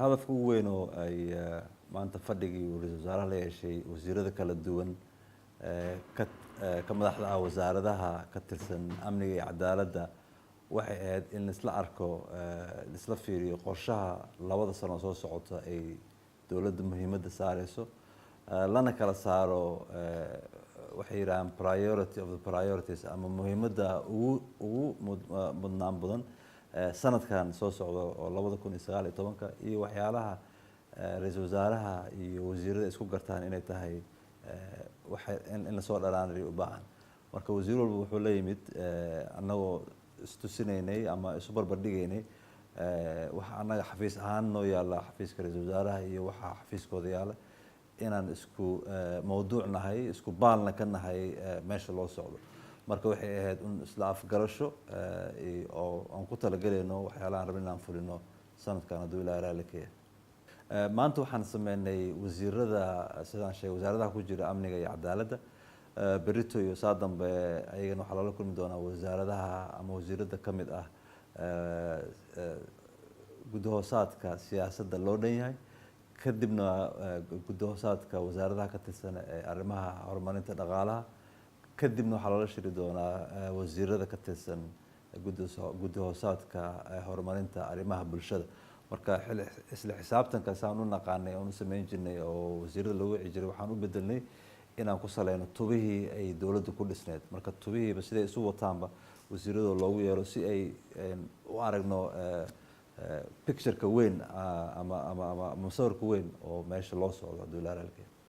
hadafka ugu weyn oo ay maanta fadhigii ra-iisul wasaaraha la yeeshay wasiirada kala duwan ka madaxda ah wasaaradaha ka tirsan amniga iyo cadaaladda waxay ahayd in isla arko isla fiiriyo qorshaha labada sano soo socota ay dowladda muhiimadda saareyso lana kala saaro waxay yiraahdaan priority of the priorities ama muhiimadda ugu mudnaan badan sanadkan soo socda oo 2019 iyo waxyaalaha ra-iisul wasaaraha iyo wasiirada isku gartaan inay tahay in la soo dhalaanay u baahan marka wasiir walba wuxuu la yimid annagoo istusineynay ama isu barbardhigeynay waxa annaga xafiis ahaan noo yaala xafiiska ra-iisul wasaaraha iyo waxa xafiiskooda yaala inaan isku mawduuc nahay isku baalna ka nahay meesha loo socdo marka waxay ahayd in isla afgarasho oo aan ku talagaleyno waxyaalahan rabin inaan fulino sanadkan hadduu ilaahay raali ka yahay maanta waxaan sameynay wasiirada sidaan sheegay wasaaradaha ku jira amniga iyo cadaaladda berito iyo saa dambe ayagana waxaa lala kulmi doonaa wasaaradaha ama wasiirada ka mid ah gudahoosaadka siyaasadda loo dhan yahay kadibna gudahoosaadka wasaaradaha ka tirsan ee arrimaha horumarinta dhaqaalaha kadibna waxaa loola shiri doonaa wasiirada ka tirsan gudahoosaadka horumarinta arrimaha bulshada marka isla xisaabtanka saan u naqaanay oon u samayn jirnay oo wasiirada loogu wici jiray waxaan u bedelnay inaan ku saleyno tubihii ay dowladda ku dhisneed marka tubihiiba siday isu wataanba wasiirada loogu yeero si ay u aragno pictureka weyn ama musawirka weyn oo meesha loo socdo hadduu ilaahay